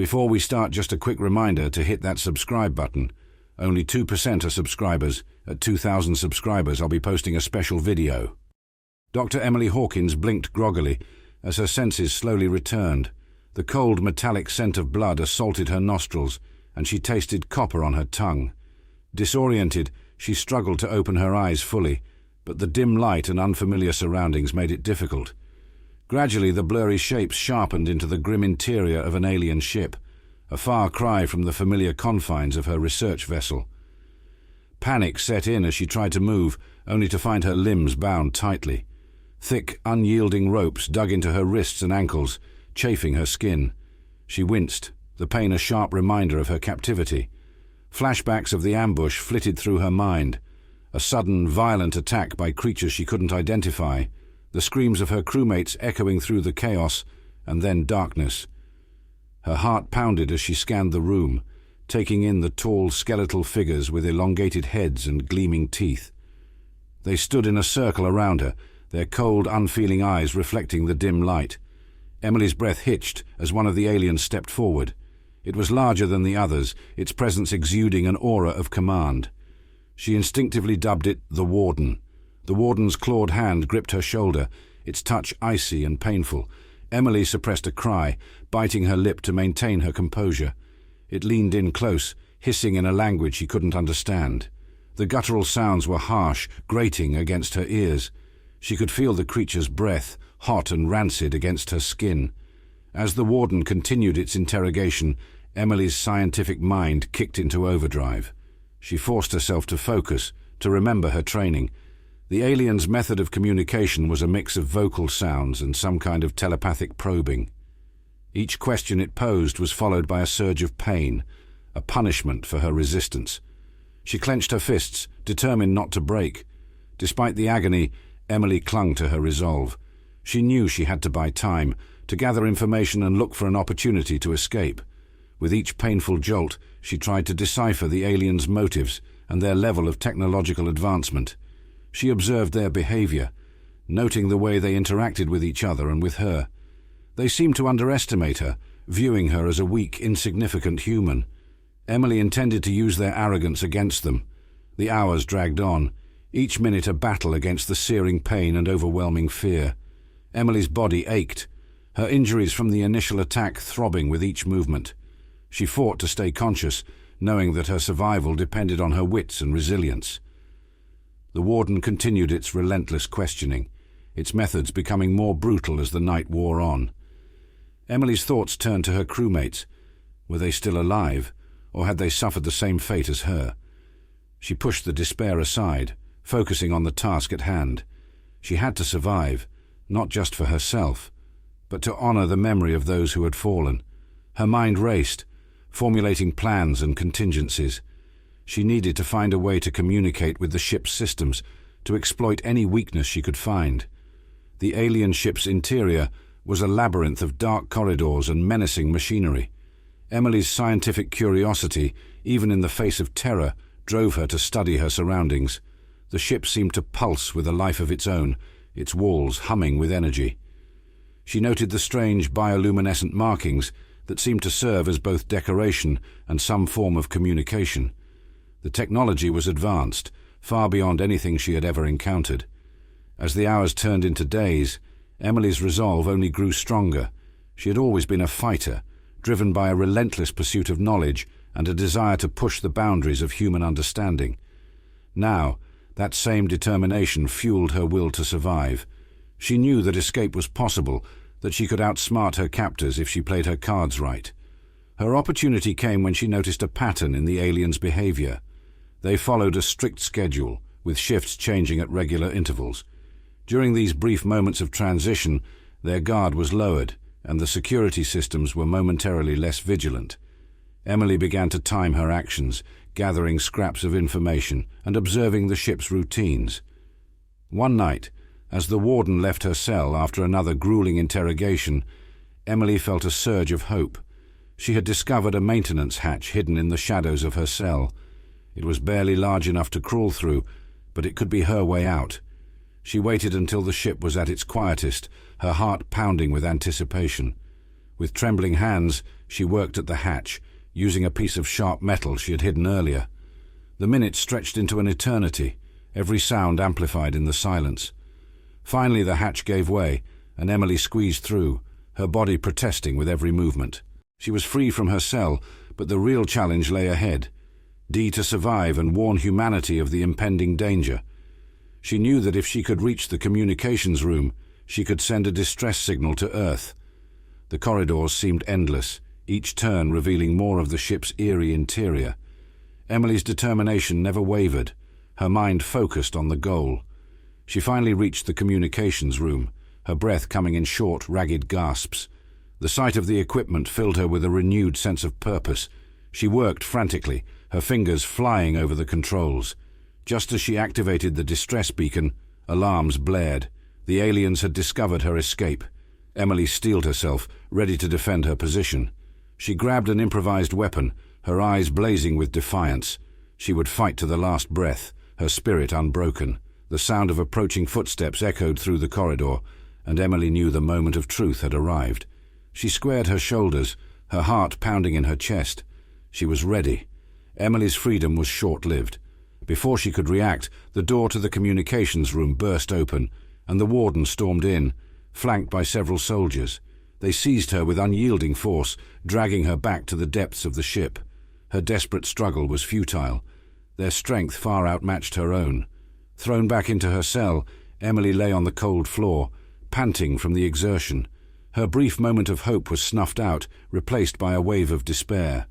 Before we start, just a quick reminder to hit that subscribe button. Only 2% are subscribers. At 2,000 subscribers, I'll be posting a special video. Dr. Emily Hawkins blinked groggily as her senses slowly returned. The cold metallic scent of blood assaulted her nostrils, and she tasted copper on her tongue. Disoriented, she struggled to open her eyes fully, but the dim light and unfamiliar surroundings made it difficult. Gradually, the blurry shapes sharpened into the grim interior of an alien ship, a far cry from the familiar confines of her research vessel. Panic set in as she tried to move, only to find her limbs bound tightly. Thick, unyielding ropes dug into her wrists and ankles, chafing her skin. She winced, the pain a sharp reminder of her captivity. Flashbacks of the ambush flitted through her mind. A sudden, violent attack by creatures she couldn't identify, the screams of her crewmates echoing through the chaos, and then darkness. Her heart pounded as she scanned the room, taking in the tall, skeletal figures with elongated heads and gleaming teeth. They stood in a circle around her, their cold, unfeeling eyes reflecting the dim light. Emily's breath hitched as one of the aliens stepped forward. It was larger than the others, its presence exuding an aura of command. She instinctively dubbed it the Warden. The Warden's clawed hand gripped her shoulder, its touch icy and painful. Emily suppressed a cry, biting her lip to maintain her composure. It leaned in close, hissing in a language she couldn't understand. The guttural sounds were harsh, grating against her ears. She could feel the creature's breath, hot and rancid against her skin. As the Warden continued its interrogation, Emily's scientific mind kicked into overdrive. She forced herself to focus, to remember her training. The alien's method of communication was a mix of vocal sounds and some kind of telepathic probing. Each question it posed was followed by a surge of pain, a punishment for her resistance. She clenched her fists, determined not to break. Despite the agony, Emily clung to her resolve. She knew she had to buy time, to gather information and look for an opportunity to escape. With each painful jolt, she tried to decipher the aliens' motives and their level of technological advancement. She observed their behavior, noting the way they interacted with each other and with her. They seemed to underestimate her, viewing her as a weak, insignificant human. Emily intended to use their arrogance against them. The hours dragged on, each minute a battle against the searing pain and overwhelming fear. Emily's body ached, her injuries from the initial attack throbbing with each movement. She fought to stay conscious, knowing that her survival depended on her wits and resilience. The Warden continued its relentless questioning, its methods becoming more brutal as the night wore on. Emily's thoughts turned to her crewmates. Were they still alive, or had they suffered the same fate as her? She pushed the despair aside, focusing on the task at hand. She had to survive, not just for herself, but to honor the memory of those who had fallen. Her mind raced, formulating plans and contingencies. She needed to find a way to communicate with the ship's systems, to exploit any weakness she could find. The alien ship's interior was a labyrinth of dark corridors and menacing machinery. Emily's scientific curiosity, even in the face of terror, drove her to study her surroundings. The ship seemed to pulse with a life of its own, its walls humming with energy. She noted the strange bioluminescent markings that seemed to serve as both decoration and some form of communication. The technology was advanced, far beyond anything she had ever encountered. As the hours turned into days, Emily's resolve only grew stronger. She had always been a fighter, driven by a relentless pursuit of knowledge and a desire to push the boundaries of human understanding. Now, that same determination fueled her will to survive. She knew that escape was possible, that she could outsmart her captors if she played her cards right. Her opportunity came when she noticed a pattern in the aliens' behavior. They followed a strict schedule, with shifts changing at regular intervals. During these brief moments of transition, their guard was lowered, and the security systems were momentarily less vigilant. Emily began to time her actions, gathering scraps of information and observing the ship's routines. One night, as the Warden left her cell after another grueling interrogation, Emily felt a surge of hope. She had discovered a maintenance hatch hidden in the shadows of her cell. It was barely large enough to crawl through, but it could be her way out. She waited until the ship was at its quietest, her heart pounding with anticipation. With trembling hands, She worked at the hatch, using a piece of sharp metal she had hidden earlier. The minutes stretched into an eternity, every sound amplified in the silence. Finally the hatch gave way, and Emily squeezed through, her body protesting with every movement. She was free from her cell, but the real challenge lay ahead. To survive and warn humanity of the impending danger. She knew that if she could reach the communications room, she could send a distress signal to Earth. The corridors seemed endless, each turn revealing more of the ship's eerie interior. Emily's determination never wavered, her mind focused on the goal. She finally reached the communications room, her breath coming in short, ragged gasps. The sight of the equipment filled her with a renewed sense of purpose. She worked frantically, her fingers flying over the controls. Just as she activated the distress beacon, alarms blared. The aliens had discovered her escape. Emily steeled herself, ready to defend her position. She grabbed an improvised weapon, her eyes blazing with defiance. She would fight to the last breath, her spirit unbroken. The sound of approaching footsteps echoed through the corridor, and Emily knew the moment of truth had arrived. She squared her shoulders, her heart pounding in her chest. She was ready. Emily's freedom was short-lived. Before she could react, the door to the communications room burst open, and the warden stormed in, flanked by several soldiers. They seized her with unyielding force, dragging her back to the depths of the ship. Her desperate struggle was futile. Their strength far outmatched her own. Thrown back into her cell, Emily lay on the cold floor, panting from the exertion. Her brief moment of hope was snuffed out, replaced by a wave of despair.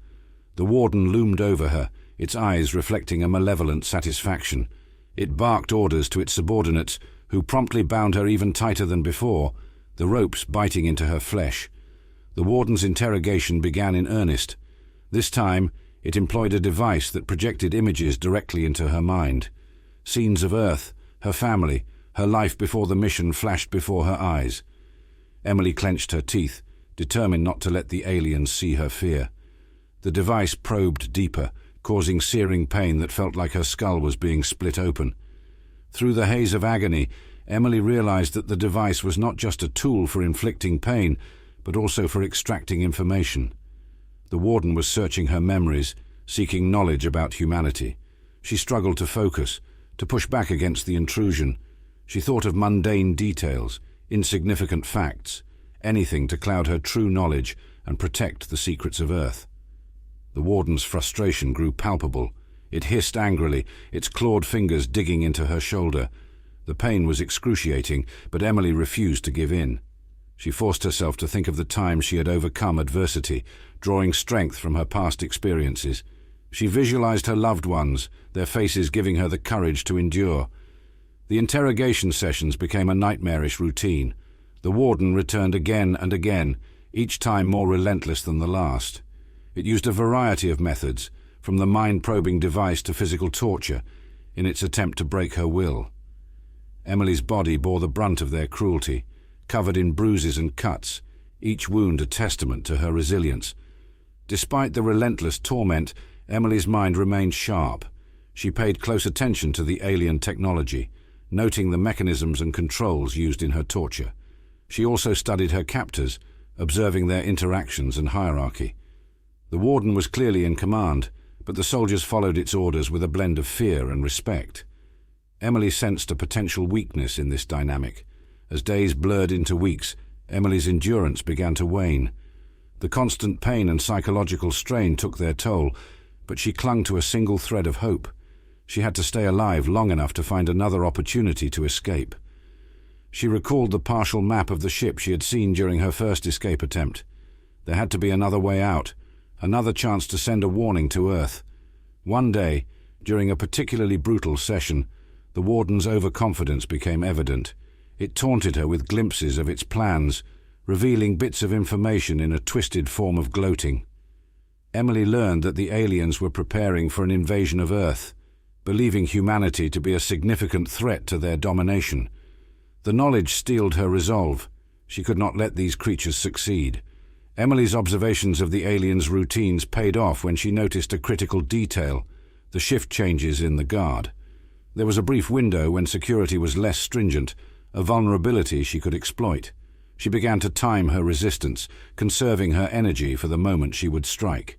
The warden loomed over her, its eyes reflecting a malevolent satisfaction. It barked orders to its subordinates, who promptly bound her even tighter than before, the ropes biting into her flesh. The warden's interrogation began in earnest. This time, it employed a device that projected images directly into her mind. Scenes of Earth, her family, her life before the mission flashed before her eyes. Emily clenched her teeth, determined not to let the aliens see her fear. The device probed deeper, causing searing pain that felt like her skull was being split open. Through the haze of agony, Emily realized that the device was not just a tool for inflicting pain, but also for extracting information. The warden was searching her memories, seeking knowledge about humanity. She struggled to focus, to push back against the intrusion. She thought of mundane details, insignificant facts, anything to cloud her true knowledge and protect the secrets of Earth. The warden's frustration grew palpable. It hissed angrily, its clawed fingers digging into her shoulder. The pain was excruciating, but Emily refused to give in. She forced herself to think of the times she had overcome adversity, drawing strength from her past experiences. She visualized her loved ones, their faces giving her the courage to endure. The interrogation sessions became a nightmarish routine. The warden returned again and again, each time more relentless than the last. It used a variety of methods, from the mind-probing device to physical torture, in its attempt to break her will. Emily's body bore the brunt of their cruelty, covered in bruises and cuts, each wound a testament to her resilience. Despite the relentless torment, Emily's mind remained sharp. She paid close attention to the alien technology, noting the mechanisms and controls used in her torture. She also studied her captors, observing their interactions and hierarchy. The warden was clearly in command, but the soldiers followed its orders with a blend of fear and respect. Emily sensed a potential weakness in this dynamic. As days blurred into weeks, Emily's endurance began to wane. The constant pain and psychological strain took their toll, but she clung to a single thread of hope. She had to stay alive long enough to find another opportunity to escape. She recalled the partial map of the ship she had seen during her first escape attempt. There had to be another way out, another chance to send a warning to Earth. One day, during a particularly brutal session, the warden's overconfidence became evident. It taunted her with glimpses of its plans, revealing bits of information in a twisted form of gloating. Emily learned that the aliens were preparing for an invasion of Earth, believing humanity to be a significant threat to their domination. The knowledge steeled her resolve. She could not let these creatures succeed. Emily's observations of the aliens' routines paid off when she noticed a critical detail: the shift changes in the guard. There was a brief window when security was less stringent, a vulnerability she could exploit. She began to time her resistance, conserving her energy for the moment she would strike.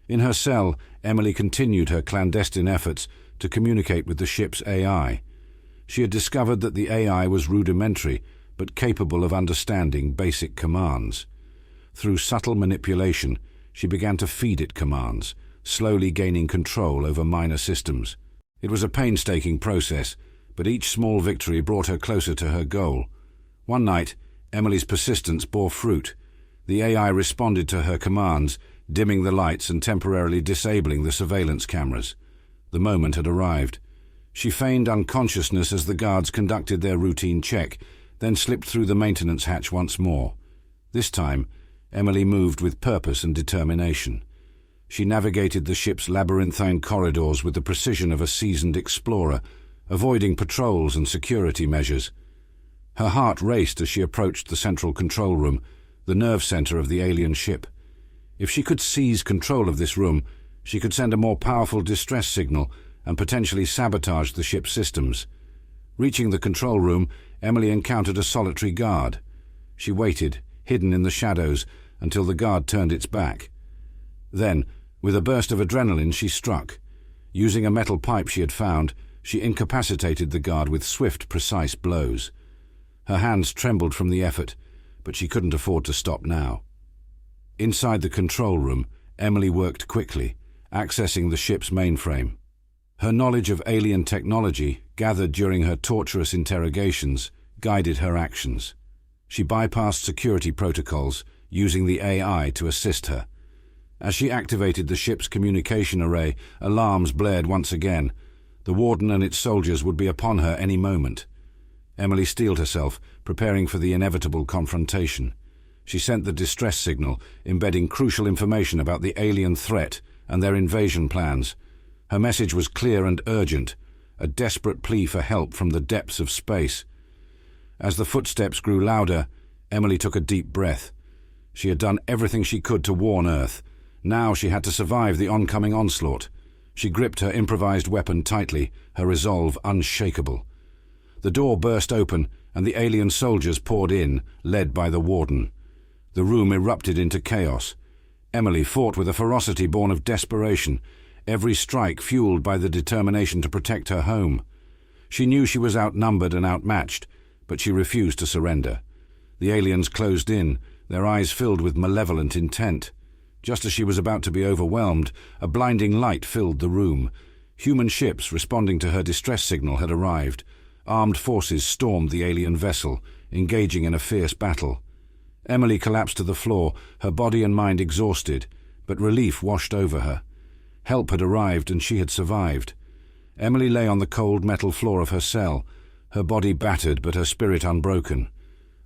In her cell, Emily continued her clandestine efforts to communicate with the ship's AI. She had discovered that the AI was rudimentary, but capable of understanding basic commands. Through subtle manipulation, she began to feed it commands, slowly gaining control over minor systems. It was a painstaking process, but each small victory brought her closer to her goal. One night, Emily's persistence bore fruit. The AI responded to her commands, dimming the lights and temporarily disabling the surveillance cameras. The moment had arrived. She feigned unconsciousness as the guards conducted their routine check, then slipped through the maintenance hatch once more. This time, Emily moved with purpose and determination. She navigated the ship's labyrinthine corridors with the precision of a seasoned explorer, avoiding patrols and security measures. Her heart raced as she approached the central control room, the nerve center of the alien ship. If she could seize control of this room, she could send a more powerful distress signal and potentially sabotage the ship's systems. Reaching the control room, Emily encountered a solitary guard. She waited, hidden in the shadows, until the guard turned its back. Then, with a burst of adrenaline, she struck. Using a metal pipe she had found, she incapacitated the guard with swift, precise blows. Her hands trembled from the effort, but she couldn't afford to stop now. Inside the control room, Emily worked quickly, accessing the ship's mainframe. Her knowledge of alien technology, gathered during her torturous interrogations, guided her actions. She bypassed security protocols, using the AI to assist her. As she activated the ship's communication array, alarms blared once again. The warden and its soldiers would be upon her any moment. Emily steeled herself, preparing for the inevitable confrontation. She sent the distress signal, embedding crucial information about the alien threat and their invasion plans. Her message was clear and urgent, a desperate plea for help from the depths of space. As the footsteps grew louder, Emily took a deep breath. She had done everything she could to warn Earth. Now she had to survive the oncoming onslaught. She gripped her improvised weapon tightly, her resolve unshakable. The door burst open, and the alien soldiers poured in, led by the warden. The room erupted into chaos. Emily fought with a ferocity born of desperation, every strike fueled by the determination to protect her home. She knew she was outnumbered and outmatched, but she refused to surrender. The aliens closed in, their eyes filled with malevolent intent. Just as she was about to be overwhelmed, a blinding light filled the room. Human ships responding to her distress signal had arrived. Armed forces stormed the alien vessel, engaging in a fierce battle. Emily collapsed to the floor, her body and mind exhausted, but relief washed over her. Help had arrived and she had survived. Emily lay on the cold metal floor of her cell, her body battered but her spirit unbroken.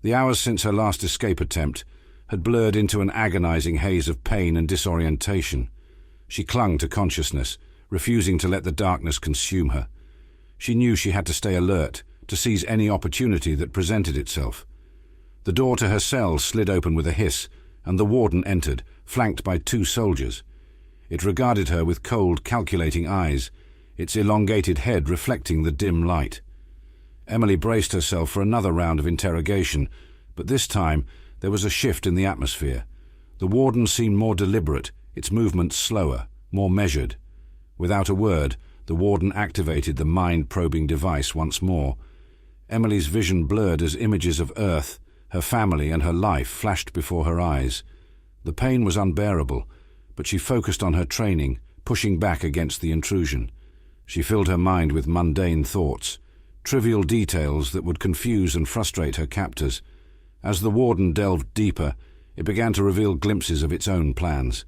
The hours since her last escape attempt had blurred into an agonizing haze of pain and disorientation. She clung to consciousness, refusing to let the darkness consume her. She knew she had to stay alert, to seize any opportunity that presented itself. The door to her cell slid open with a hiss, and the warden entered, flanked by 2 soldiers. It regarded her with cold, calculating eyes, its elongated head reflecting the dim light. Emily braced herself for another round of interrogation, but this time there was a shift in the atmosphere. The warden seemed more deliberate, its movements slower, more measured. Without a word, the warden activated the mind-probing device once more. Emily's vision blurred as images of Earth, her family and her life flashed before her eyes. The pain was unbearable, but she focused on her training, pushing back against the intrusion. She filled her mind with mundane thoughts, trivial details that would confuse and frustrate her captors. As the warden delved deeper, it began to reveal glimpses of its own plans.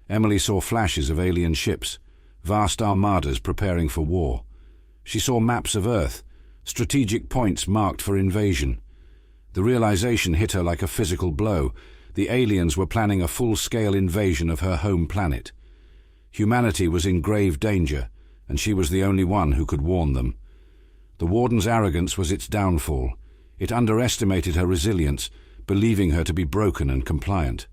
Emily saw flashes of alien ships, vast armadas preparing for war. She saw maps of Earth, strategic points marked for invasion. The realization hit her like a physical blow. The aliens were planning a full-scale invasion of her home planet. Humanity was in grave danger, and she was the only one who could warn them. The warden's arrogance was its downfall. It underestimated her resilience, believing her to be broken and compliant.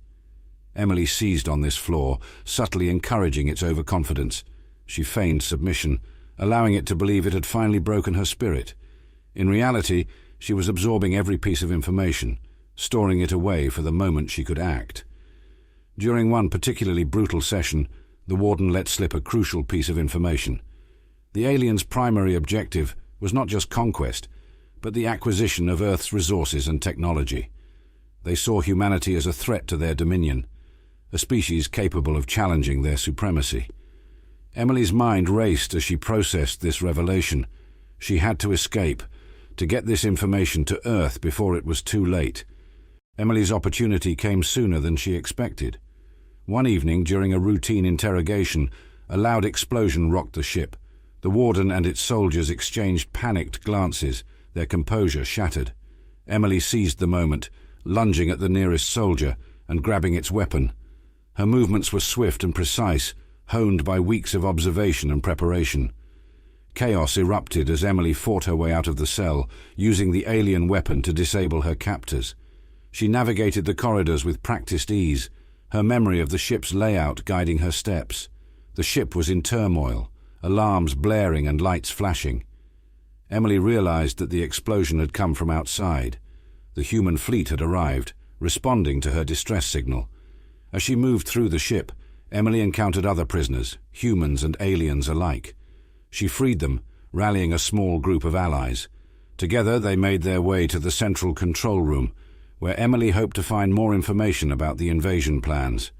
Emily seized on this flaw, subtly encouraging its overconfidence. She feigned submission, allowing it to believe it had finally broken her spirit. In reality, she was absorbing every piece of information, storing it away for the moment she could act. During one particularly brutal session, the warden let slip a crucial piece of information. The aliens' primary objective was not just conquest, but the acquisition of Earth's resources and technology. They saw humanity as a threat to their dominion, a species capable of challenging their supremacy. Emily's mind raced as she processed this revelation. She had to escape, to get this information to Earth before it was too late. Emily's opportunity came sooner than she expected. One evening, during a routine interrogation, a loud explosion rocked the ship. The warden and its soldiers exchanged panicked glances, their composure shattered. Emily seized the moment, lunging at the nearest soldier and grabbing its weapon. Her movements were swift and precise, honed by weeks of observation and preparation. Chaos erupted as Emily fought her way out of the cell, using the alien weapon to disable her captors. She navigated the corridors with practiced ease, her memory of the ship's layout guiding her steps. The ship was in turmoil, alarms blaring and lights flashing. Emily realized that the explosion had come from outside. The human fleet had arrived, responding to her distress signal. As she moved through the ship, Emily encountered other prisoners, humans and aliens alike. She freed them, rallying a small group of allies. Together they made their way to the central control room, where Emily hoped to find more information about the invasion plans.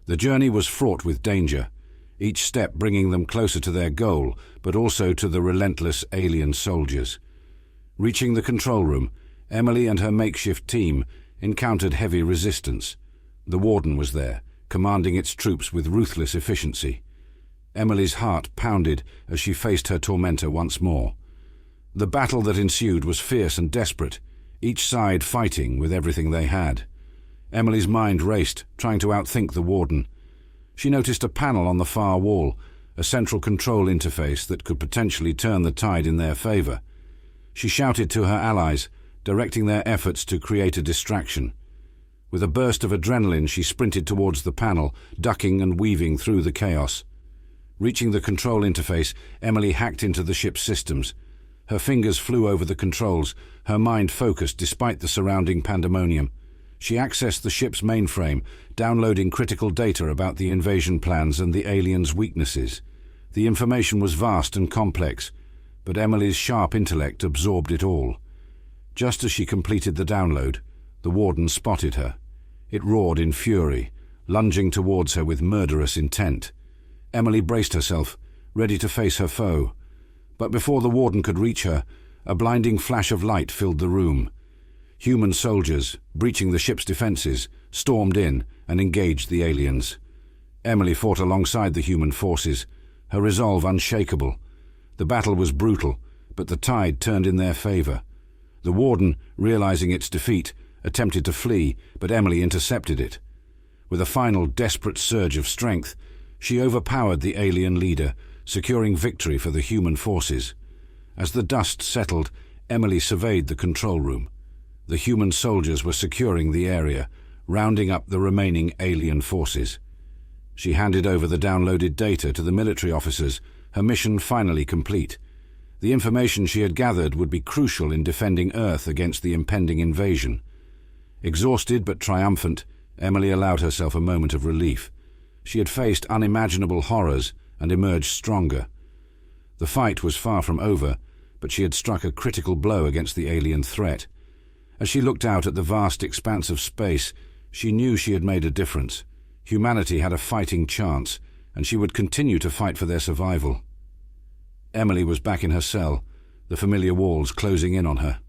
The journey was fraught with danger, each step bringing them closer to their goal, but also to the relentless alien soldiers. Reaching the control room, Emily and her makeshift team encountered heavy resistance. The warden was there, commanding its troops with ruthless efficiency. Emily's heart pounded as she faced her tormentor once more. The battle that ensued was fierce and desperate, each side fighting with everything they had. Emily's mind raced, trying to outthink the warden. She noticed a panel on the far wall, a central control interface that could potentially turn the tide in their favor. She shouted to her allies, directing their efforts to create a distraction. With a burst of adrenaline, she sprinted towards the panel, ducking and weaving through the chaos. Reaching the control interface, Emily hacked into the ship's systems. Her fingers flew over the controls, her mind focused despite the surrounding pandemonium. She accessed the ship's mainframe, downloading critical data about the invasion plans and the aliens' weaknesses. The information was vast and complex, but Emily's sharp intellect absorbed it all. Just as she completed the download, the warden spotted her. It roared in fury, lunging towards her with murderous intent. Emily braced herself, ready to face her foe. But before the warden could reach her, a blinding flash of light filled the room. Human soldiers, breaching the ship's defenses, stormed in and engaged the aliens. Emily fought alongside the human forces, her resolve unshakable. The battle was brutal, but the tide turned in their favor. The warden, realizing its defeat, attempted to flee, but Emily intercepted it. With a final desperate surge of strength, she overpowered the alien leader, securing victory for the human forces. As the dust settled, Emily surveyed the control room. The human soldiers were securing the area, rounding up the remaining alien forces. She handed over the downloaded data to the military officers, her mission finally complete. The information she had gathered would be crucial in defending Earth against the impending invasion. Exhausted but triumphant, Emily allowed herself a moment of relief. She had faced unimaginable horrors and emerged stronger. The fight was far from over, but she had struck a critical blow against the alien threat. As she looked out at the vast expanse of space, she knew she had made a difference. Humanity had a fighting chance, and she would continue to fight for their survival. Emily was back in her cell, the familiar walls closing in on her.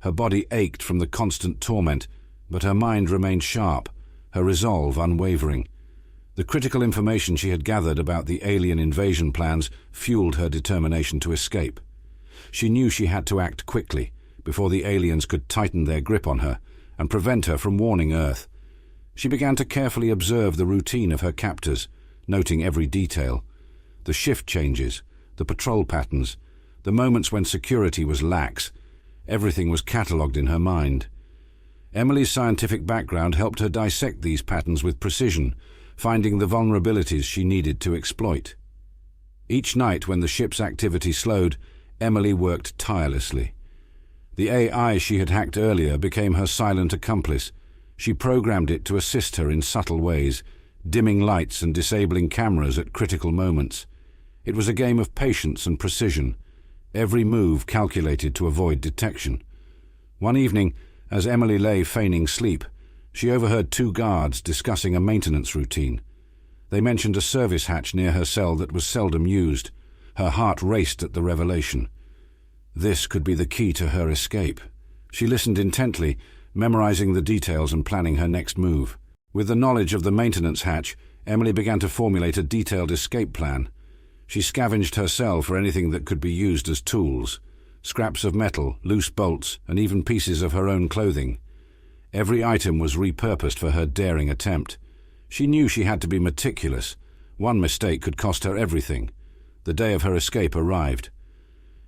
Her body ached from the constant torment, but her mind remained sharp, her resolve unwavering. The critical information she had gathered about the alien invasion plans fueled her determination to escape. She knew she had to act quickly, before the aliens could tighten their grip on her and prevent her from warning Earth. She began to carefully observe the routine of her captors, noting every detail. The shift changes, the patrol patterns, the moments when security was lax. Everything was catalogued in her mind. Emily's scientific background helped her dissect these patterns with precision, finding the vulnerabilities she needed to exploit. Each night when the ship's activity slowed, Emily worked tirelessly. The AI she had hacked earlier became her silent accomplice. She programmed it to assist her in subtle ways, dimming lights and disabling cameras at critical moments. It was a game of patience and precision, every move calculated to avoid detection. One evening, as Emily lay feigning sleep, she overheard two guards discussing a maintenance routine. They mentioned a service hatch near her cell that was seldom used. Her heart raced at the revelation. This could be the key to her escape. She listened intently, memorizing the details and planning her next move. With the knowledge of the maintenance hatch, Emily began to formulate a detailed escape plan. She scavenged her cell for anything that could be used as tools: scraps of metal, loose bolts, and even pieces of her own clothing. Every item was repurposed for her daring attempt. She knew she had to be meticulous. One mistake could cost her everything. The day of her escape arrived.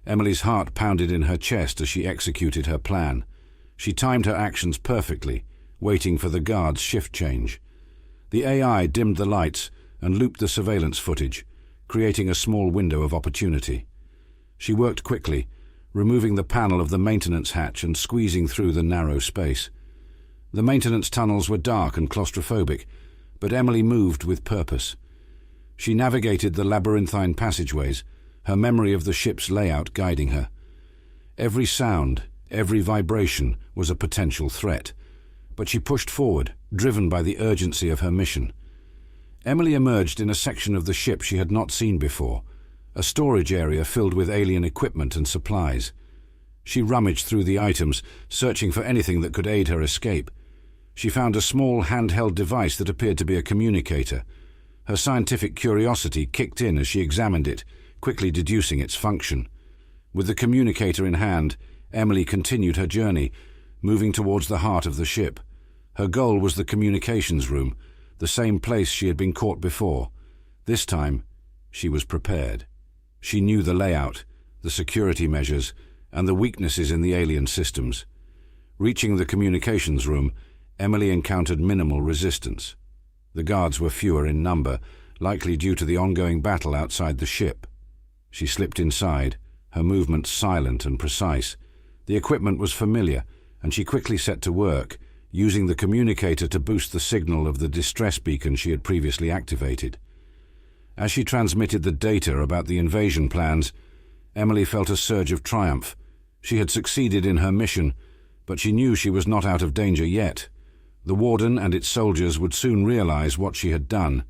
Emily's heart pounded in her chest as she executed her plan. She timed her actions perfectly, waiting for the guard's shift change. The AI dimmed the lights and looped the surveillance footage, creating a small window of opportunity. She worked quickly, removing the panel of the maintenance hatch and squeezing through the narrow space. The maintenance tunnels were dark and claustrophobic, but Emily moved with purpose. She navigated the labyrinthine passageways, her memory of the ship's layout guiding her. Every sound, every vibration was a potential threat, but she pushed forward, driven by the urgency of her mission. Emily emerged in a section of the ship she had not seen before, a storage area filled with alien equipment and supplies. She rummaged through the items, searching for anything that could aid her escape. She found a small handheld device that appeared to be a communicator. Her scientific curiosity kicked in as she examined it, quickly deducing its function. With the communicator in hand, Emily continued her journey, moving towards the heart of the ship. Her goal was the communications room, the same place she had been caught before. This time, she was prepared. She knew the layout, the security measures, and the weaknesses in the alien systems. Reaching the communications room, Emily encountered minimal resistance. The guards were fewer in number, likely due to the ongoing battle outside the ship. She slipped inside, her movements silent and precise. The equipment was familiar, and she quickly set to work, using the communicator to boost the signal of the distress beacon she had previously activated. As she transmitted the data about the invasion plans, Emily felt a surge of triumph. She had succeeded in her mission, but she knew she was not out of danger yet. The warden and its soldiers would soon realize what she had done.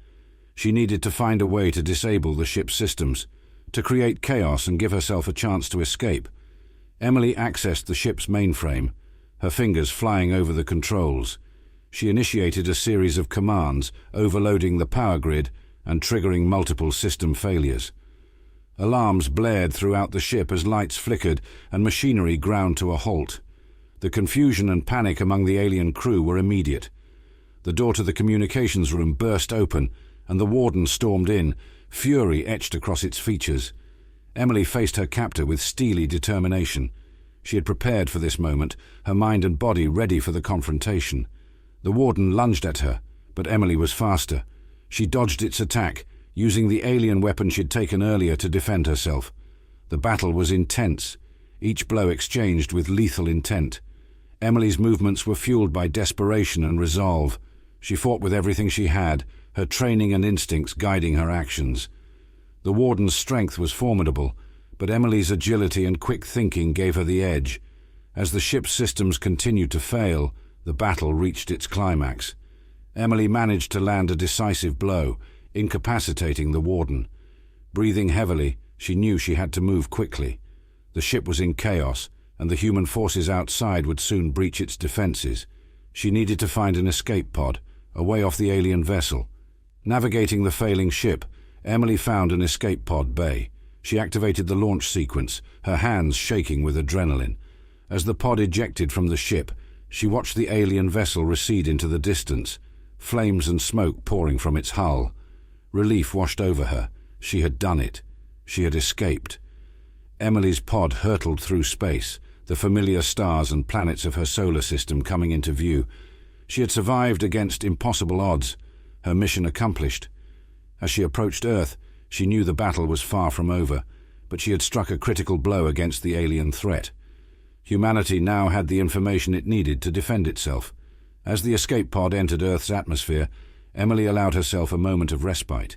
She needed to find a way to disable the ship's systems, to create chaos and give herself a chance to escape. Emily accessed the ship's mainframe, her fingers flying over the controls. She initiated a series of commands, overloading the power grid and triggering multiple system failures. Alarms blared throughout the ship as lights flickered and machinery ground to a halt. The confusion and panic among the alien crew were immediate. The door to the communications room burst open, and the warden stormed in, fury etched across its features. Emily faced her captor with steely determination. She had prepared for this moment, her mind and body ready for the confrontation. The warden lunged at her, but Emily was faster. She dodged its attack, using the alien weapon she'd taken earlier to defend herself. The battle was intense, each blow exchanged with lethal intent. Emily's movements were fueled by desperation and resolve. She fought with everything she had, her training and instincts guiding her actions. The warden's strength was formidable, but Emily's agility and quick thinking gave her the edge. As the ship's systems continued to fail, the battle reached its climax. Emily managed to land a decisive blow, incapacitating the warden. Breathing heavily, she knew she had to move quickly. The ship was in chaos, and the human forces outside would soon breach its defenses. She needed to find an escape pod, away off the alien vessel. Navigating the failing ship, Emily found an escape pod bay. She activated the launch sequence, her hands shaking with adrenaline. As the pod ejected from the ship, she watched the alien vessel recede into the distance, flames and smoke pouring from its hull. Relief washed over her. She had done it. She had escaped. Emily's pod hurtled through space, the familiar stars and planets of her solar system coming into view. She had survived against impossible odds, her mission accomplished. As she approached Earth, she knew the battle was far from over, but she had struck a critical blow against the alien threat. Humanity now had the information it needed to defend itself. As the escape pod entered Earth's atmosphere, Emily allowed herself a moment of respite.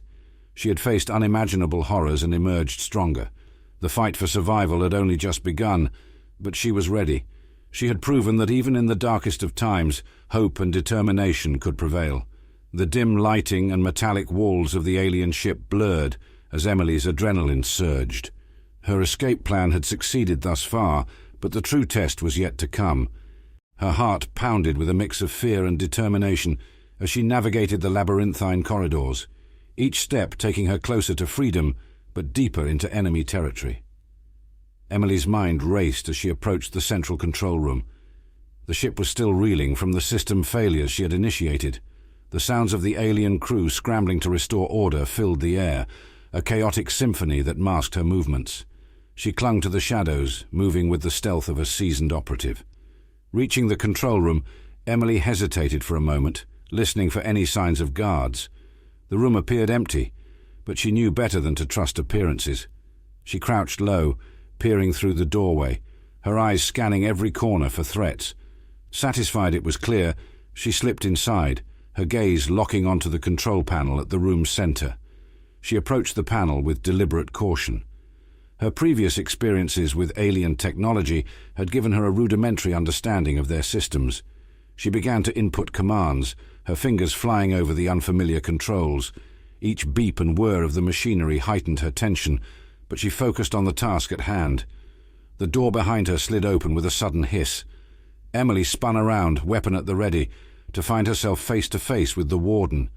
She had faced unimaginable horrors and emerged stronger. The fight for survival had only just begun, but she was ready. She had proven that even in the darkest of times, hope and determination could prevail. The dim lighting and metallic walls of the alien ship blurred as Emily's adrenaline surged. Her escape plan had succeeded thus far, but the true test was yet to come. Her heart pounded with a mix of fear and determination as she navigated the labyrinthine corridors, each step taking her closer to freedom, but deeper into enemy territory. Emily's mind raced as she approached the central control room. The ship was still reeling from the system failures she had initiated. The sounds of the alien crew scrambling to restore order filled the air, a chaotic symphony that masked her movements. She clung to the shadows, moving with the stealth of a seasoned operative. Reaching the control room, Emily hesitated for a moment, listening for any signs of guards. The room appeared empty, but she knew better than to trust appearances. She crouched low, peering through the doorway, her eyes scanning every corner for threats. Satisfied it was clear, she slipped inside, her gaze locking onto the control panel at the room's center. She approached the panel with deliberate caution. Her previous experiences with alien technology had given her a rudimentary understanding of their systems. She began to input commands, her fingers flying over the unfamiliar controls. Each beep and whir of the machinery heightened her tension, but she focused on the task at hand. The door behind her slid open with a sudden hiss. Emily spun around, weapon at the ready, to find herself face to face with the warden.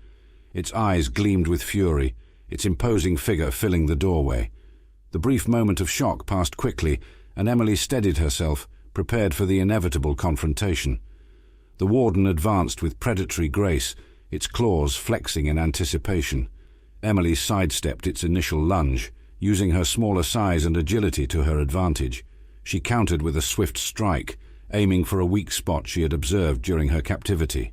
Its eyes gleamed with fury, its imposing figure filling the doorway. The brief moment of shock passed quickly, and Emily steadied herself, prepared for the inevitable confrontation. The warden advanced with predatory grace, its claws flexing in anticipation. Emily sidestepped its initial lunge, using her smaller size and agility to her advantage. She countered with a swift strike, aiming for a weak spot she had observed during her captivity.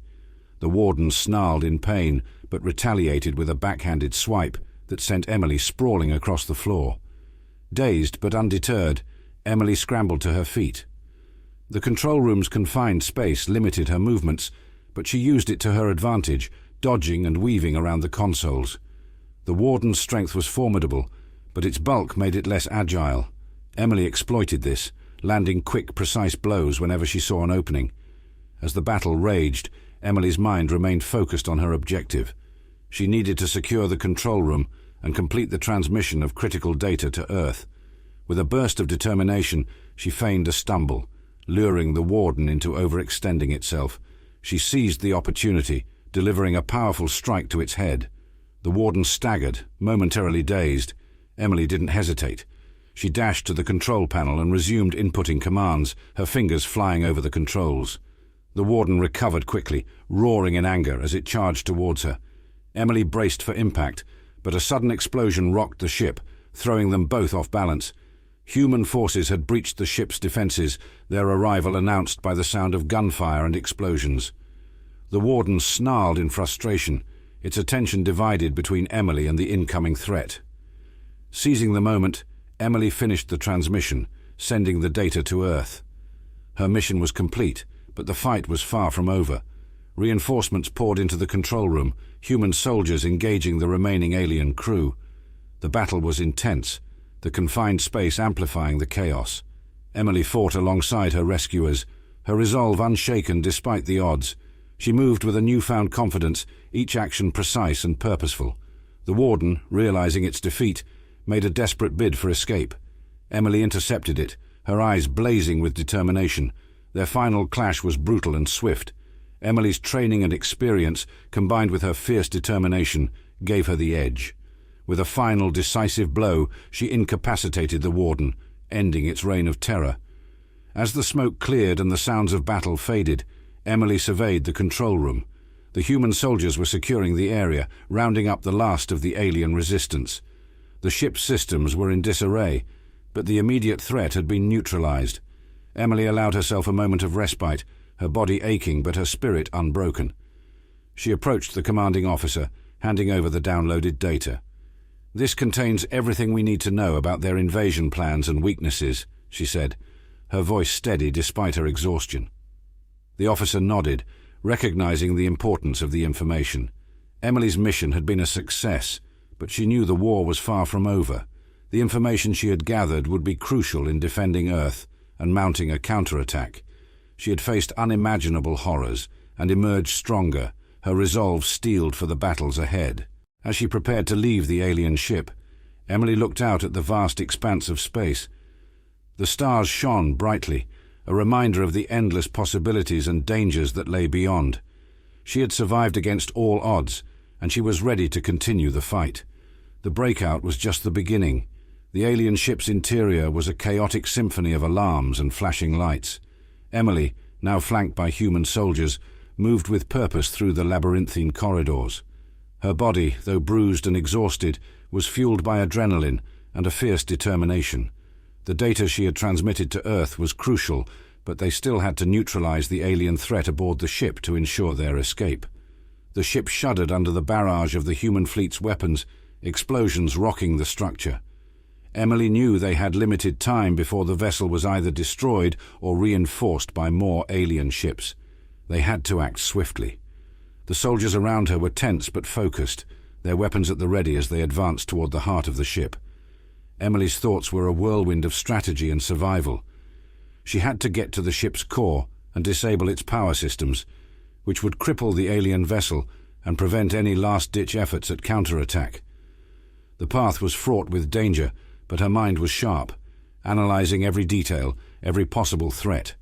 The warden snarled in pain, but retaliated with a backhanded swipe that sent Emily sprawling across the floor. Dazed but undeterred, Emily scrambled to her feet. The control room's confined space limited her movements, but she used it to her advantage, dodging and weaving around the consoles. The warden's strength was formidable, but its bulk made it less agile. Emily exploited this, landing quick, precise blows whenever she saw an opening. As the battle raged, Emily's mind remained focused on her objective. She needed to secure the control room and complete the transmission of critical data to Earth. With a burst of determination, she feigned a stumble, luring the warden into overextending itself. She seized the opportunity, delivering a powerful strike to its head. The warden staggered, momentarily dazed. Emily didn't hesitate. She dashed to the control panel and resumed inputting commands, her fingers flying over the controls. The warden recovered quickly, roaring in anger as it charged towards her. Emily braced for impact, but a sudden explosion rocked the ship, throwing them both off balance. Human forces had breached the ship's defenses, their arrival announced by the sound of gunfire and explosions. The warden snarled in frustration, its attention divided between Emily and the incoming threat. Seizing the moment, Emily finished the transmission, sending the data to Earth. Her mission was complete, but the fight was far from over. Reinforcements poured into the control room, human soldiers engaging the remaining alien crew. The battle was intense, the confined space amplifying the chaos. Emily fought alongside her rescuers, her resolve unshaken despite the odds. She moved with a newfound confidence, each action precise and purposeful. The warden, realizing its defeat, made a desperate bid for escape. Emily intercepted it, her eyes blazing with determination. Their final clash was brutal and swift. Emily's training and experience, combined with her fierce determination, gave her the edge. With a final decisive blow, she incapacitated the warden, ending its reign of terror. As the smoke cleared and the sounds of battle faded, Emily surveyed the control room. The human soldiers were securing the area, rounding up the last of the alien resistance. The ship's systems were in disarray, but the immediate threat had been neutralized. Emily allowed herself a moment of respite, her body aching but her spirit unbroken. She approached the commanding officer, handing over the downloaded data. "This contains everything we need to know about their invasion plans and weaknesses," she said. her voice steady despite her exhaustion. The officer nodded, recognizing the importance of the information. Emily's mission had been a success, but she knew the war was far from over. The information she had gathered would be crucial in defending Earth and mounting a counterattack. She had faced unimaginable horrors and emerged stronger, her resolve steeled for the battles ahead. As she prepared to leave the alien ship, Emily looked out at the vast expanse of space. The stars shone brightly, a reminder of the endless possibilities and dangers that lay beyond. She had survived against all odds, and she was ready to continue the fight. The breakout was just the beginning. The alien ship's interior was a chaotic symphony of alarms and flashing lights. Emily, now flanked by human soldiers, moved with purpose through the labyrinthine corridors. Her body, though bruised and exhausted, was fueled by adrenaline and a fierce determination. The data she had transmitted to Earth was crucial, but they still had to neutralize the alien threat aboard the ship to ensure their escape. The ship shuddered under the barrage of the human fleet's weapons, explosions rocking the structure. Emily knew they had limited time before the vessel was either destroyed or reinforced by more alien ships. They had to act swiftly. The soldiers around her were tense but focused, their weapons at the ready as they advanced toward the heart of the ship. Emily's thoughts were a whirlwind of strategy and survival. She had to get to the ship's core and disable its power systems, which would cripple the alien vessel and prevent any last-ditch efforts at counterattack. The path was fraught with danger, but her mind was sharp, analyzing every detail, every possible threat.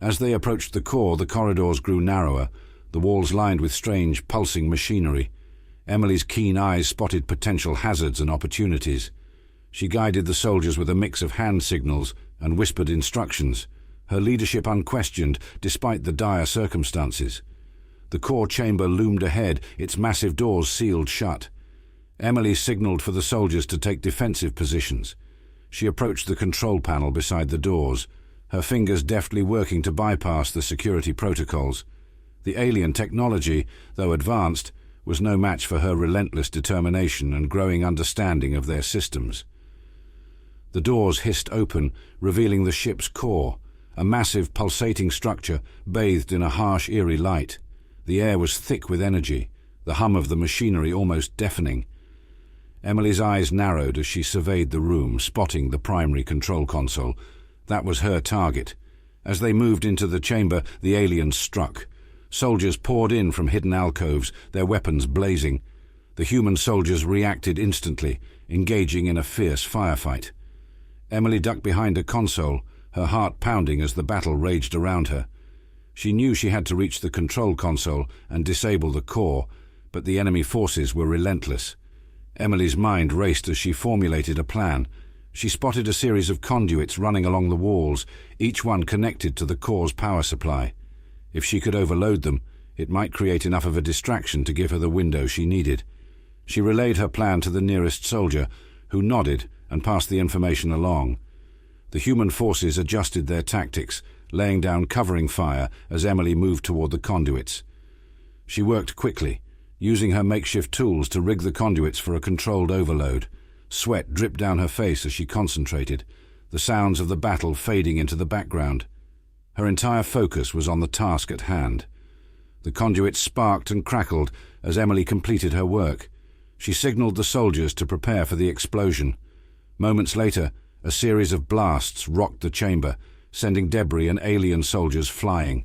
As they approached the core, the corridors grew narrower, the walls lined with strange, pulsing machinery. Emily's keen eyes spotted potential hazards and opportunities. She guided the soldiers with a mix of hand signals and whispered instructions, her leadership unquestioned despite the dire circumstances. The core chamber loomed ahead, its massive doors sealed shut. Emily signaled for the soldiers to take defensive positions. She approached the control panel beside the doors, her fingers deftly working to bypass the security protocols. The alien technology, though advanced, was no match for her relentless determination and growing understanding of their systems. The doors hissed open, revealing the ship's core, a massive pulsating structure bathed in a harsh, eerie light. The air was thick with energy, the hum of the machinery almost deafening. Emily's eyes narrowed as she surveyed the room, spotting the primary control console. That was her target. As they moved into the chamber, the aliens struck. Soldiers poured in from hidden alcoves, their weapons blazing. The human soldiers reacted instantly, engaging in a fierce firefight. Emily ducked behind a console, her heart pounding as the battle raged around her. She knew she had to reach the control console and disable the core, but the enemy forces were relentless. Emily's mind raced as she formulated a plan. She spotted a series of conduits running along the walls, each one connected to the core's power supply. If she could overload them, it might create enough of a distraction to give her the window she needed. She relayed her plan to the nearest soldier, who nodded and passed the information along. The human forces adjusted their tactics, laying down covering fire as Emily moved toward the conduits. She worked quickly, using her makeshift tools to rig the conduits for a controlled overload. Sweat dripped down her face as she concentrated, the sounds of the battle fading into the background. Her entire focus was on the task at hand. The conduits sparked and crackled as Emily completed her work. She signaled the soldiers to prepare for the explosion. Moments later, a series of blasts rocked the chamber, sending debris and alien soldiers flying.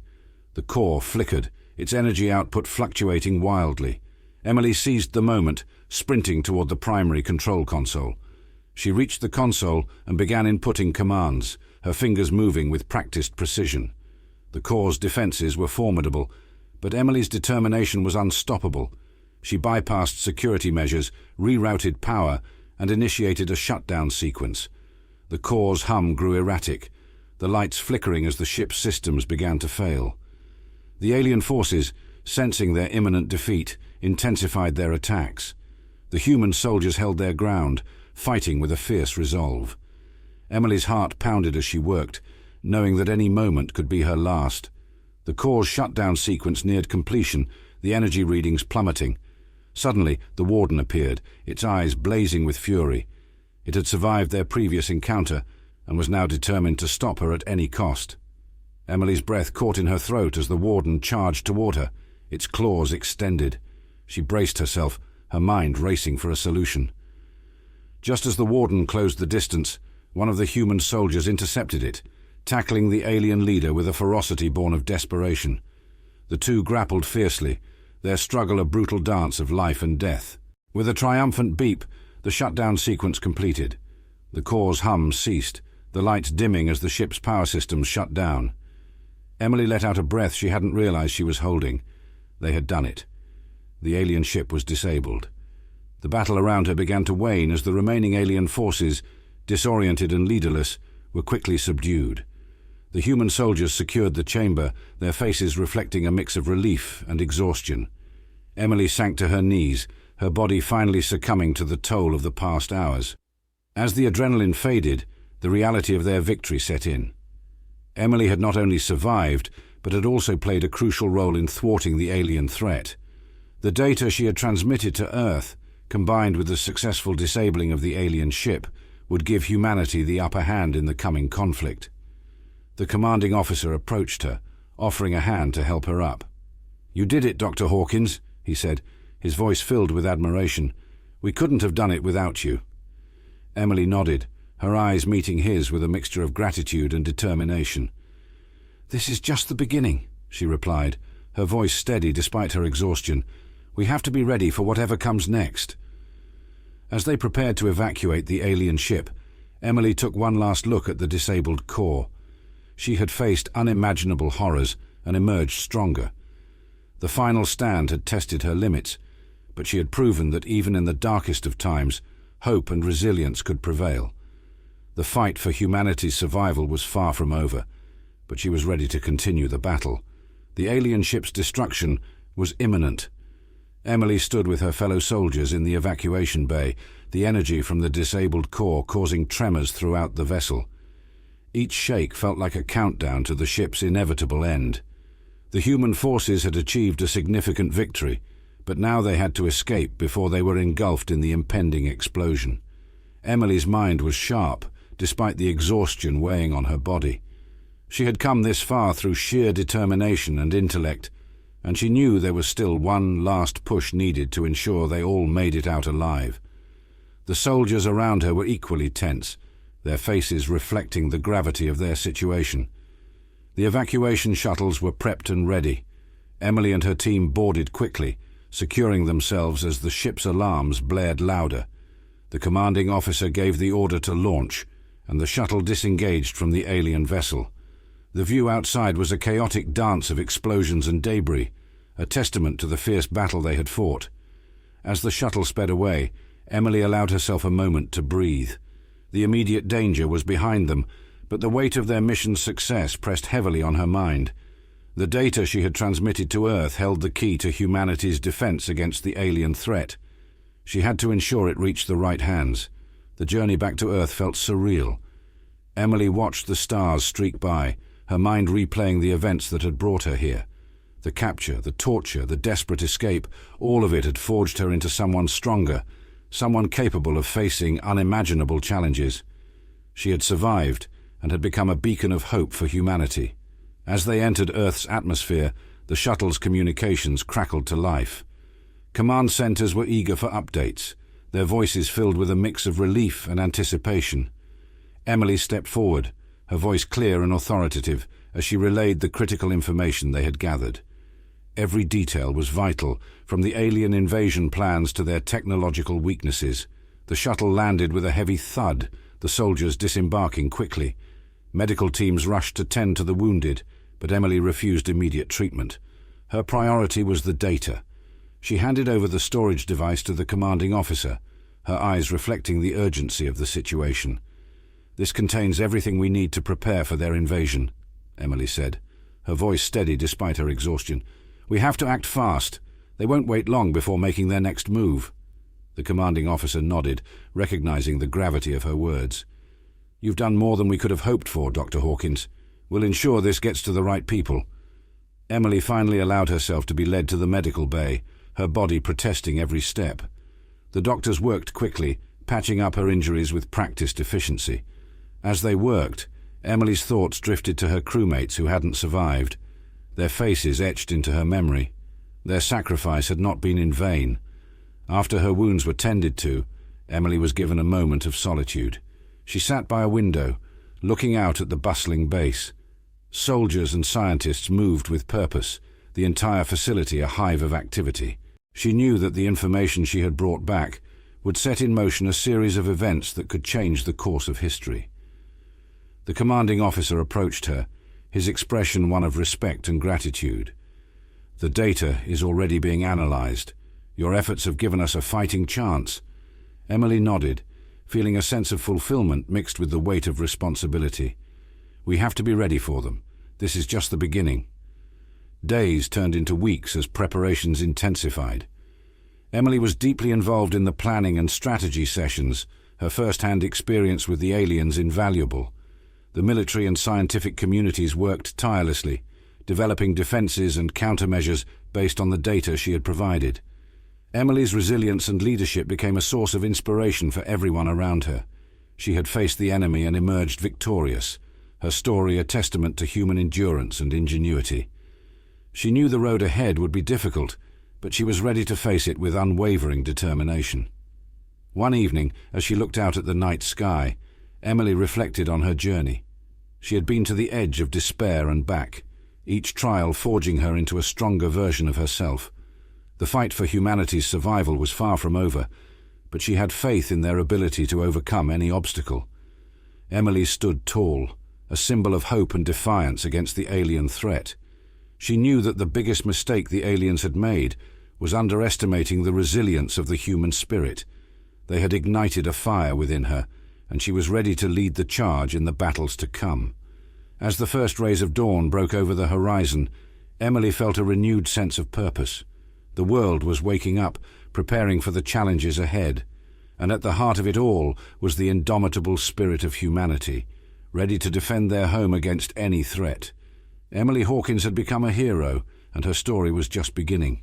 The core flickered, its energy output fluctuating wildly. Emily seized the moment, sprinting toward the primary control console. She reached the console and began inputting commands, her fingers moving with practiced precision. The core's defenses were formidable, but Emily's determination was unstoppable. She bypassed security measures, rerouted power, and initiated a shutdown sequence. The core's hum grew erratic, the lights flickering as the ship's systems began to fail. The alien forces, sensing their imminent defeat, intensified their attacks. The human soldiers held their ground, fighting with a fierce resolve. Emily's heart pounded as she worked, knowing that any moment could be her last. The core's shutdown sequence neared completion, the energy readings plummeting. Suddenly, the warden appeared, its eyes blazing with fury. It had survived their previous encounter, and was now determined to stop her at any cost. Emily's breath caught in her throat as the warden charged toward her, its claws extended. She braced herself, her mind racing for a solution. Just as the warden closed the distance, one of the human soldiers intercepted it, tackling the alien leader with a ferocity born of desperation. The two grappled fiercely, their struggle a brutal dance of life and death. With a triumphant beep, the shutdown sequence completed. The core's hum ceased, the lights dimming as the ship's power systems shut down. Emily let out a breath she hadn't realized she was holding. They had done it. The alien ship was disabled. The battle around her began to wane as the remaining alien forces, disoriented and leaderless, were quickly subdued. The human soldiers secured the chamber, their faces reflecting a mix of relief and exhaustion. Emily sank to her knees, her body finally succumbing to the toll of the past hours. As the adrenaline faded, the reality of their victory set in. Emily had not only survived, but had also played a crucial role in thwarting the alien threat. The data she had transmitted to Earth, combined with the successful disabling of the alien ship, would give humanity the upper hand in the coming conflict. The commanding officer approached her, offering a hand to help her up. "You did it, Dr. Hawkins," he said, his voice filled with admiration. "We couldn't have done it without you." Emily nodded, her eyes meeting his with a mixture of gratitude and determination. "This is just the beginning," she replied, her voice steady despite her exhaustion. "We have to be ready for whatever comes next." As they prepared to evacuate the alien ship, Emily took one last look at the disabled core. She had faced unimaginable horrors and emerged stronger. The final stand had tested her limits, but she had proven that even in the darkest of times, hope and resilience could prevail. The fight for humanity's survival was far from over, but she was ready to continue the battle. The alien ship's destruction was imminent. Emily stood with her fellow soldiers in the evacuation bay, the energy from the disabled core causing tremors throughout the vessel. Each shake felt like a countdown to the ship's inevitable end. The human forces had achieved a significant victory, but now they had to escape before they were engulfed in the impending explosion. Emily's mind was sharp, despite the exhaustion weighing on her body. She had come this far through sheer determination and intellect, and she knew there was still one last push needed to ensure they all made it out alive. The soldiers around her were equally tense, their faces reflecting the gravity of their situation. The evacuation shuttles were prepped and ready. Emily and her team boarded quickly, securing themselves as the ship's alarms blared louder. The commanding officer gave the order to launch, and the shuttle disengaged from the alien vessel. The view outside was a chaotic dance of explosions and debris, a testament to the fierce battle they had fought. As the shuttle sped away, Emily allowed herself a moment to breathe. The immediate danger was behind them, but the weight of their mission's success pressed heavily on her mind. The data she had transmitted to Earth held the key to humanity's defense against the alien threat. She had to ensure it reached the right hands. The journey back to Earth felt surreal. Emily watched the stars streak by, her mind replaying the events that had brought her here. The capture, the torture, the desperate escape, all of it had forged her into someone stronger, someone capable of facing unimaginable challenges. She had survived and had become a beacon of hope for humanity. As they entered Earth's atmosphere, the shuttle's communications crackled to life. Command centers were eager for updates, their voices filled with a mix of relief and anticipation. Emily stepped forward, her voice clear and authoritative, as she relayed the critical information they had gathered. Every detail was vital, from the alien invasion plans to their technological weaknesses. The shuttle landed with a heavy thud, the soldiers disembarking quickly. Medical teams rushed to tend to the wounded, but Emily refused immediate treatment. Her priority was the data. She handed over the storage device to the commanding officer, her eyes reflecting the urgency of the situation. "This contains everything we need to prepare for their invasion," Emily said, her voice steady despite her exhaustion. "We have to act fast. They won't wait long before making their next move." The commanding officer nodded, recognizing the gravity of her words. "You've done more than we could have hoped for, Dr. Hawkins. We'll ensure this gets to the right people." Emily finally allowed herself to be led to the medical bay, her body protesting every step. The doctors worked quickly, patching up her injuries with practiced efficiency. As they worked, Emily's thoughts drifted to her crewmates who hadn't survived, their faces etched into her memory. Their sacrifice had not been in vain. After her wounds were tended to, Emily was given a moment of solitude. She sat by a window, looking out at the bustling base. Soldiers and scientists moved with purpose, the entire facility a hive of activity. She knew that the information she had brought back would set in motion a series of events that could change the course of history. The commanding officer approached her, his expression one of respect and gratitude. "The data is already being analyzed. Your efforts have given us a fighting chance." Emily nodded, feeling a sense of fulfillment mixed with the weight of responsibility. "We have to be ready for them. This is just the beginning." Days turned into weeks as preparations intensified. Emily was deeply involved in the planning and strategy sessions, her first-hand experience with the aliens invaluable. The military and scientific communities worked tirelessly, developing defenses and countermeasures based on the data she had provided. Emily's resilience and leadership became a source of inspiration for everyone around her. She had faced the enemy and emerged victorious, her story a testament to human endurance and ingenuity. She knew the road ahead would be difficult, but she was ready to face it with unwavering determination. One evening, as she looked out at the night sky, Emily reflected on her journey. She had been to the edge of despair and back, each trial forging her into a stronger version of herself. The fight for humanity's survival was far from over, but she had faith in their ability to overcome any obstacle. Emily stood tall, a symbol of hope and defiance against the alien threat. She knew that the biggest mistake the aliens had made was underestimating the resilience of the human spirit. They had ignited a fire within her, and she was ready to lead the charge in the battles to come. As the first rays of dawn broke over the horizon, Emily felt a renewed sense of purpose. The world was waking up, preparing for the challenges ahead, and at the heart of it all was the indomitable spirit of humanity, ready to defend their home against any threat. Emily Hawkins had become a hero, and her story was just beginning.